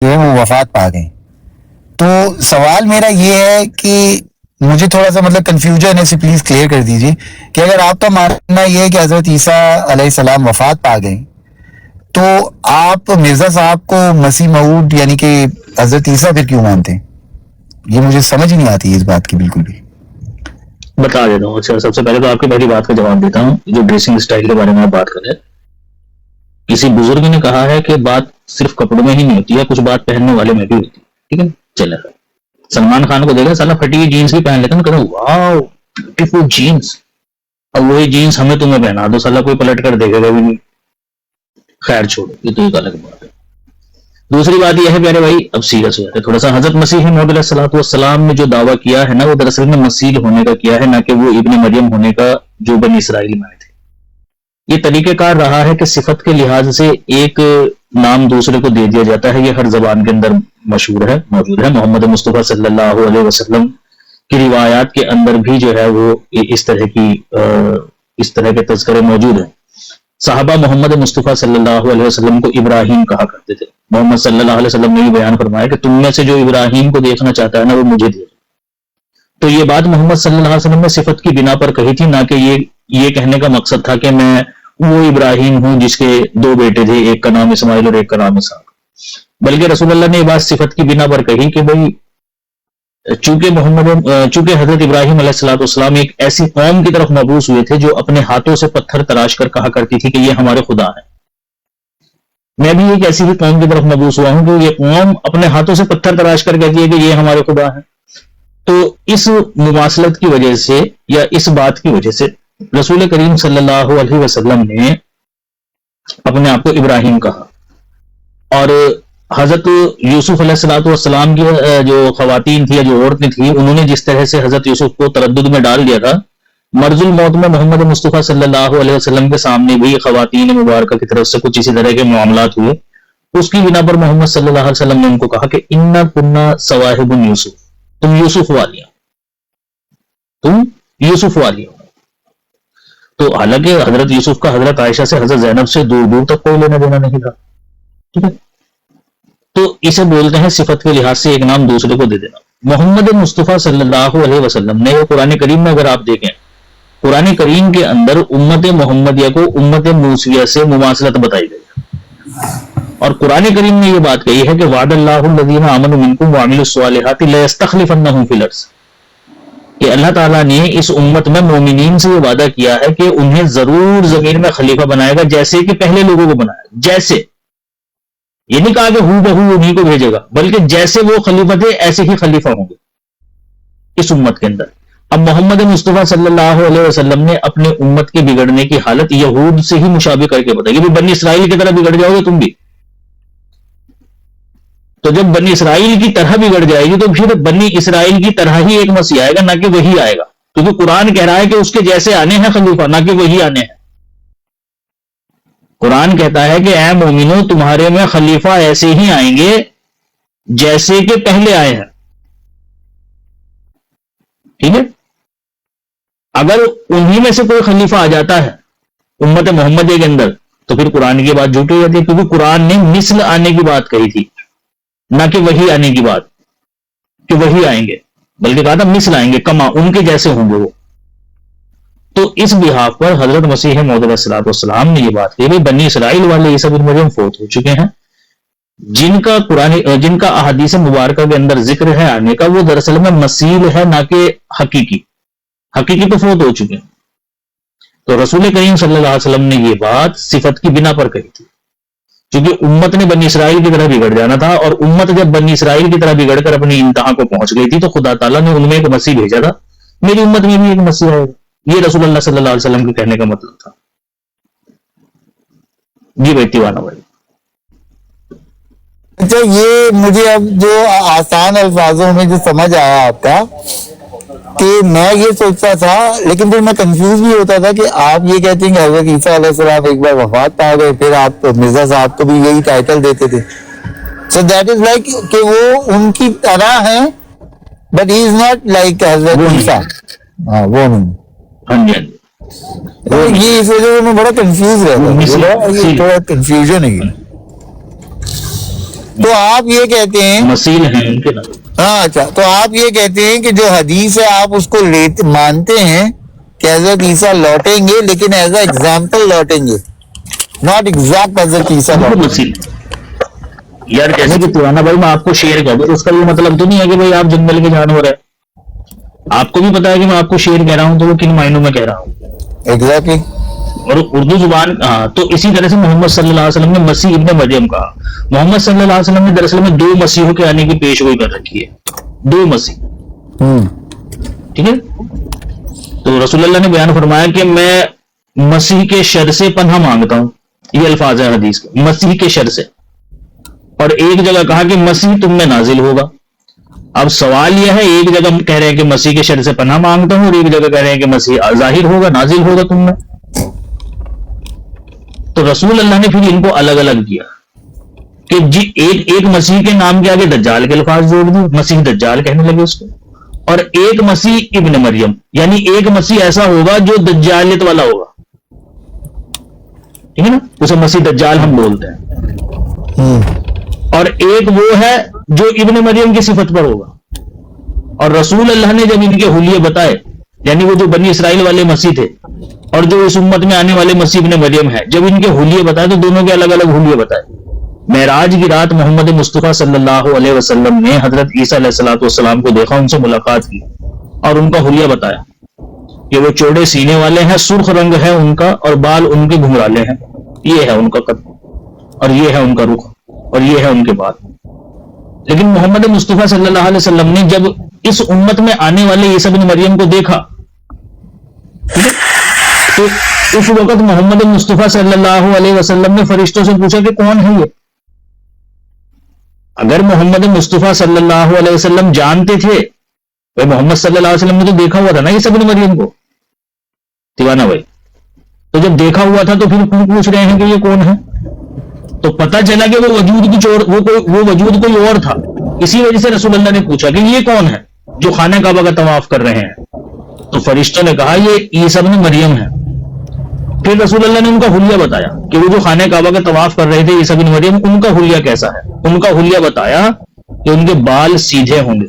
وہ وفات پا گئے. تو سوال میرا یہ ہے کہ مجھے تھوڑا سا مطلب کنفیوژن ہے، اسے پلیز کلیئر کر دیجیے کہ اگر آپ کا ماننا یہ ہے کہ حضرت عیسیٰ علیہ السلام وفات پا گئے تو آپ مرزا صاحب کو مسیح موعود یعنی کہ حضرت عیسیٰ پھر کیوں مانتے ہیں؟ یہ مجھے سمجھ نہیں آتی ہے اس بات کی بالکل بھی. بتا دیتا ہوں. اچھا، سب سے پہلے تو آپ کی پہلی بات کا جواب دیتا ہوں. جو ڈریسنگ اسٹائل کے بارے میں آپ بات کر رہے ہیں، کسی بزرگ نے کہا ہے کہ بات صرف کپڑوں میں ہی نہیں ہوتی ہے، کچھ بات پہننے والے میں بھی ہوتی ہے. ٹھیک ہے، چلے. سلمان خان کو دیکھا، سالہ پھٹی ہوئی جینس بھی پہن لیتا نا، کہتا واو بیوٹیفل جینس. اب وہی جینس ہمیں تمہیں پہنا دو، سالہ کوئی پلٹ کر دیکھے گا بھی نہیں. خیر چھوڑو، یہ تو ایک الگ بات ہے. دوسری بات یہ ہے پیارے بھائی، اب سیریس ہو جاتے تھوڑا سا. حضرت مسیح موعود علیہ الصلوۃ والسلام نے جو دعویٰ کیا ہے نا، وہ دراصل میں مسیح ہونے کا کیا ہے، نہ کہ وہ ابن مریم ہونے کا جو بنی اسرائیل میں آئے تھے. یہ طریقہ کار رہا ہے کہ صفت کے لحاظ سے ایک نام دوسرے کو دے دیا جاتا ہے. یہ ہر زبان کے اندر مشہور ہے، موجود ہے. محمد مصطفیٰ صلی اللہ علیہ وسلم کی روایات کے اندر بھی جو ہے وہ اس طرح کے تذکرے موجود ہیں. صحابہ محمد مصطفیٰ صلی اللہ علیہ وسلم کو ابراہیم کہا کرتے تھے. محمد صلی اللہ علیہ وسلم نے یہ بیان فرمایا کہ تم میں سے جو ابراہیم کو دیکھنا چاہتا ہے نا، وہ مجھے دیکھ. تو یہ بات محمد صلی اللہ علیہ وسلم نے صفت کی بنا پر کہی تھی، نہ کہ یہ کہنے کا مقصد تھا کہ میں وہ ابراہیم ہوں جس کے 2 بیٹے تھے، ایک کا نام اسماعیل اور ایک کا نام اسحاق. بلکہ رسول اللہ نے یہ بات صفت کی بنا پر کہی کہ بھائی چونکہ حضرت ابراہیم علیہ الصلوۃ والسلام ایک ایسی قوم کی طرف مبعوث ہوئے تھے جو اپنے ہاتھوں سے پتھر تراش کر کہا کرتی تھی کہ یہ ہمارے خدا ہیں. میں بھی ایک ایسی ہی قوم کی طرف مبعوث ہوا ہوں کہ یہ قوم اپنے ہاتھوں سے پتھر تراش کر کہتی ہے کہ یہ ہمارے خدا ہیں. تو اس مماثلت کی وجہ سے یا اس بات کی وجہ سے رسول کریم صلی اللہ علیہ وسلم نے اپنے آپ کو ابراہیم کہا. اور حضرت یوسف علیہ الصلوۃ والسلام کی جو خواتین تھی یا جو عورتیں تھیں، انہوں نے جس طرح سے حضرت یوسف کو تردد میں ڈال دیا تھا، مرض الموت میں محمد مصطفیٰ صلی اللہ علیہ وسلم کے سامنے بھی خواتین مبارکہ کی طرف سے کچھ اسی طرح کے معاملات ہوئے. اس کی بنا پر محمد صلی اللہ علیہ وسلم نے ان کو کہا کہ انا کننا صواحب یوسف، تم یوسف والیاں، تم یوسف والیاں. تو حالانکہ حضرت یوسف کا حضرت عائشہ سے حضرت زینب سے دور دور تک کوئی لینا دینا نہیں تھا. ٹھیک ہے، تو اسے بولتے ہیں صفت کے لحاظ سے ایک نام دوسرے کو دے دینا. محمد مصطفیٰ صلی اللہ علیہ وسلم نے قرآن کریم میں اگر آپ دیکھیں، قرآن کریم کے اندر امت محمدیہ کو امت موسویہ سے مماثلت بتائی گئی. اور قرآن کریم نے یہ بات کہی ہے کہ وعد اللہ الذین آمنوا منکم وعملوا الصالحات لیستخلفنہم فی الارض، کہ اللہ تعالیٰ نے اس امت میں مومنین سے یہ وعدہ کیا ہے کہ انہیں ضرور زمین میں خلیفہ بنائے گا، جیسے کہ پہلے لوگوں کو بنایا. جیسے یہ نہیں کہا کہ ہو بہو انہیں کو بھیجے گا، بلکہ جیسے وہ خلیفہ تھے ایسے ہی خلیفہ ہوں گے اس امت کے اندر. اب محمد مصطفیٰ صلی اللہ علیہ وسلم نے اپنے امت کے بگڑنے کی حالت یہود سے ہی مشابہ کر کے بتائی کہ بنی اسرائیل کی طرح بگڑ جاؤ گے تم بھی. تو جب بنی اسرائیل کی طرح بگڑ جائے گی تو پھر بنی اسرائیل کی طرح ہی ایک مسیح آئے گا، نہ کہ وہی آئے گا. کیونکہ قرآن کہہ رہا ہے کہ اس کے جیسے آنے ہیں خلیفہ، نہ کہ وہی آنے ہیں. قرآن کہتا ہے کہ اے مومنو، تمہارے میں خلیفہ ایسے ہی آئیں گے جیسے کہ پہلے آئے ہیں. ٹھیک ہے، اگر انہی میں سے کوئی خلیفہ آ جاتا ہے امت محمدیہ کے اندر تو پھر قرآن کی بات جھوٹ ہو جاتی ہے. کیونکہ قرآن نے مثل آنے کی بات کہی تھی، نہ کہ وہی آنے کی بات کہ وہی آئیں گے، بلکہ کہا تھا مثل آئیں گے، کما ان کے جیسے ہوں گے وہ. تو اس بحاف پر حضرت مسیح موعود علیہ الصلوۃ والسلام نے یہ بات کہی. بنی اسرائیل والے عیسیٰ بن مریم فوت ہو چکے ہیں، جن کا احادیث مبارکہ کے اندر ذکر ہے آنے کا، وہ دراصل میں مثیل ہے، نہ کہ حقیقی تو فوت ہو چکے ہیں. تو رسول کریم صلی اللہ علیہ وسلم نے یہ بات صفت کی بنا پر کہی تھی، کیونکہ امت نے بنی اسرائیل کی طرح بگڑ جانا تھا. اور امت جب بنی اسرائیل کی طرح بگڑ کر اپنی انتہا کو پہنچ گئی تھی تو خدا تعالیٰ نے ان میں ایک مسیح بھیجا تھا. میری امت میں بھی ایک مسیح آئے گا، یہ رسول اللہ صلی اللہ علیہ وسلم کے کہنے کا مطلب تھا. جی بھائی تیوانہ بھائی. اچھا، یہ مجھے اب جو آسان الفاظوں میں جو سمجھ آیا آپ کا، کہ میں یہ سوچتا تھا لیکن پھر میں کنفیوز بھی ہوتا تھا کہ آپ یہ کہتے ہیں کہ حضرت عیسیٰ علیہ السلام ایک بار وفات پا گئے، پھر آپ مرزا صاحب کو بھی یہی ٹائٹل دیتے تھے. سو دیٹ از لائک کہ وہ ان کی طرح ہیں، but he is not like حضرت عیسیٰ. ہاں وہ نہیں. ہاں جی. یہ اس وجہ سے میں بڑا کنفیوز رہتا ہوں، تھوڑا کنفیوژن ہے. تو آپ یہ کہتے ہیں مسیل ہیں ان کے نام. ہاں اچھا، تو آپ یہ کہتے ہیں کہ جو حدیث ہے آپ اس کو مانتے ہیں کہ حضرت عیسیٰ لوٹیں گے، لیکن ایز اے ایگزامپل لوٹیں گے، ناٹ ایگزیکٹ حضرت عیسیٰ بالکل لوٹیں مسیل. یار جیسے کہ پرانا بھائی میں آپ کو شیر کہہ دوں، اس کا یہ مطلب تو نہیں ہے کہ بھائی آپ جنگل کے جانور ہیں. آپ کو بھی پتا ہے کہ میں آپ کو شیر کہہ رہا ہوں تو وہ کن معنوں میں کہہ رہا ہوں. ایگزیکٹلی. اور اردو زبان تو اسی طرح سے محمد صلی اللہ علیہ وسلم نے مسیح ابن مریم کہا. محمد صلی اللہ علیہ وسلم نے دراصل میں 2 مسیحوں کے آنے کی پیش گوئی کر رکھی ہے. 2 مسیح. ٹھیک ہے. تو رسول اللہ نے بیان فرمایا کہ میں مسیح کے شر سے پناہ مانگتا ہوں. یہ الفاظ ہے حدیث کے، مسیح کے شر سے. اور ایک جگہ کہا کہ مسیح تم میں نازل ہوگا. اب سوال یہ ہے، ایک جگہ کہہ رہے ہیں کہ مسیح کے شر سے پناہ مانگتا ہوں، اور ایک جگہ کہہ رہے ہیں کہ مسیح ظاہر ہوگا، نازل ہوگا تم میں. تو رسول اللہ نے پھر ان کو الگ الگ کیا کہ جی ایک مسیح کے نام کے آگے دجال کے الفاظ جوڑ دی، مسیح دجال کہنے لگے اس کو. اور ایک مسیح ابن مریم، یعنی ایک مسیح ایسا ہوگا جو دجالیت والا ہوگا. ٹھیک ہے نا، اسے مسیح دجال ہم بولتے ہیں. اور ایک وہ ہے جو ابن مریم کی صفت پر ہوگا. اور رسول اللہ نے جب ان کے حلیے بتائے، یعنی وہ جو بنی اسرائیل والے مسیح تھے اور جو اس امت میں آنے والے مسیح ابن مریم ہے، جب ان کے حلیے بتائے تو دونوں کے الگ الگ حلیے بتائے. معراج کی رات محمد مصطفیٰ صلی اللہ علیہ وسلم نے حضرت عیسیٰ علیہ الصلوۃ والسلام کو دیکھا، ان سے ملاقات کی اور ان کا حلیہ بتایا کہ وہ چوڑے سینے والے ہیں، سرخ رنگ ہے ان کا، اور بال ان کے گھنگرالے ہیں. یہ ہے ان کا قد، اور یہ ہے ان کا رخ، اور یہ ہے ان کے بال. لیکن محمد مصطفیٰ صلی اللہ علیہ وسلم نے جب اس امت میں آنے والے عیسیٰ بن مریم کو دیکھا تو اس وقت محمد مصطفیٰ صلی اللہ علیہ وسلم نے فرشتوں سے پوچھا کہ کون ہے یہ. اگر محمد مصطفیٰ صلی اللہ علیہ وسلم جانتے تھے، بھائی محمد صلی اللہ علیہ وسلم نے تو دیکھا ہوا تھا نا عیسیٰ بن مریم کو، دیوانہ بھائی، تو جب دیکھا ہوا تھا تو پھر کیوں پوچھ رہے ہیں کہ یہ کون ہے؟ تو پتہ چلا کہ وہ وجود کی وہ وجود کوئی اور تھا. اسی وجہ سے رسول اللہ نے پوچھا کہ یہ کون ہے جو خانہ کعبہ کا طواف کر رہے ہیں. تو فرشتوں نے کہا یہ عیسیٰ بن مریم ہے. پھر رسول اللہ نے ان کا حلیہ بتایا کہ وہ جو خانہ کعبہ کا طواف کر رہے تھے عیسیٰ بن مریم، ان کا حلیہ کیسا ہے. ان کا حلیہ بتایا کہ ان کے بال سیدھے ہوں گے،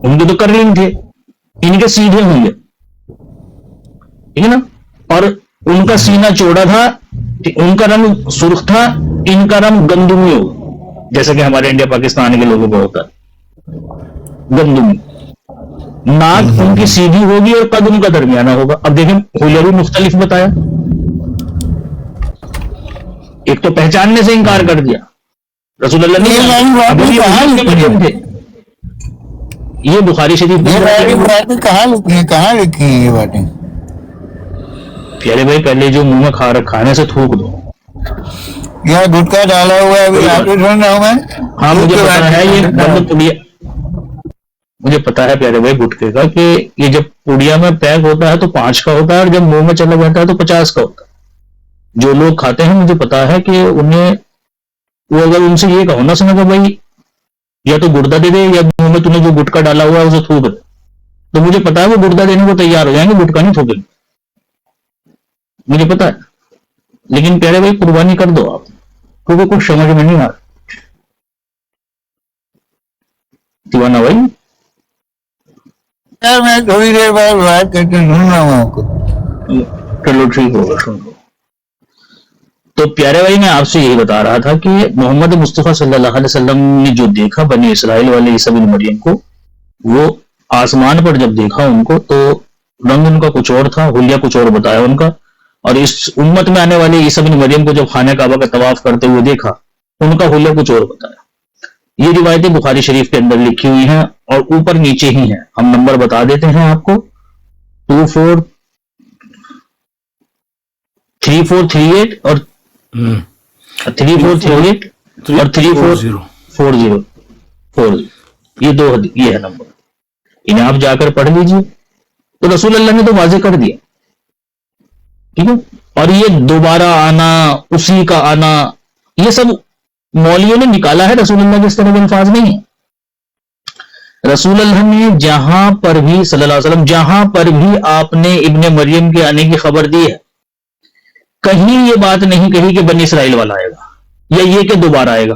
ان کے تو کرلنگ تھے، ان کے سیدھے ہوں گے، ٹھیک ہے نا. اور ان کا سینہ چوڑا تھا، ان کا رنگ سرخ تھا، ان کا رنگ گندمی ہوگا، جیسا کہ ہمارے انڈیا پاکستان کے لوگوں کو ہوتا ہے گندمی. ناک ان کی سیدھی ہوگی اور قد ان کا درمیانہ ہوگا. اب دیکھیں حلیہ بھی مختلف بتایا. ایک تو پہچاننے سے انکار کر دیا رسول اللہ نے. یہ بخاری شریف کہاں لکھی ہیں یہ باتیں؟ پیارے بھائی پہلے جو منہ میں کھانے سے تھوک دو. یہاں گٹکا ڈالا ہوا ہے ابھی آپ سن رہا ہوں میں. ہاں مجھے پتا ہے یہ بند پڑیا، مجھے پتا ہے پیارے بھائی گٹکے کا کہ یہ جب پوڑیا میں پیک ہوتا ہے تو 5 کا ہوتا ہے، اور جب منہ میں چلا جاتا ہے تو 50 کا ہوتا ہے. جو لوگ کھاتے ہیں مجھے پتا ہے کہ انہیں وہ اگر ان سے یہ کہو نا سنا کہ بھائی یا تو گردہ دے دے یا منہ میں تمہیں جو گٹکا ڈالا ہوا ہے اسے تھوک دے، تو مجھے پتا ہے وہ گردہ دینے کو تیار ہو جائیں گے، گٹکا نہیں تھوکیں گے، مجھے پتا ہے. لیکن پیارے بھائی قربانی کر دو آپ، کیونکہ کچھ سمجھ میں نہیں آ رہا. دیوانہ بھائی یار میں تھوڑی دیر بعد بات کر کے سن رہا ہوں آپ کو. چلو ٹھیک ہوگا، سن لو. تو پیارے بھائی میں آپ سے یہی بتا رہا تھا کہ محمد مصطفیٰ صلی اللہ علیہ وسلم نے جو دیکھا بنی اسرائیل والے عیسیٰ بن مریم کو، وہ آسمان پر جب دیکھا ان کو تو رنگ ان کا کچھ اور تھا، حلیہ کچھ اور بتایا ان کا. اور اس امت میں آنے والے عیسیٰ بن مریم کو جب خانہ کعبہ کا طواف کرتے ہوئے دیکھا، ان کا حلیہ کچھ اور بتایا. یہ روایتیں بخاری شریف کے اندر لکھی ہوئی ہیں اور اوپر نیچے ہی ہیں. ہم نمبر بتا دیتے ہیں آپ کو، 3438 اور 3438 اور 3440 یہ ہے نمبر. انہیں آپ جا کر پڑھ لیجئے. تو رسول اللہ نے تو واضح کر دیا، ٹھیک ہے. اور یہ دوبارہ آنا، اسی کا آنا، یہ سب مولویوں نے نکالا ہے، رسول اللہ کے اس طرح کے الفاظ نہیں ہیں. رسول اللہ نے جہاں پر بھی صلی اللہ علیہ وسلم جہاں پر بھی آپ نے ابن مریم کے آنے کی خبر دی ہے، کہیں یہ بات نہیں کہی کہ بنی اسرائیل والا آئے گا یا یہ کہ دوبارہ آئے گا.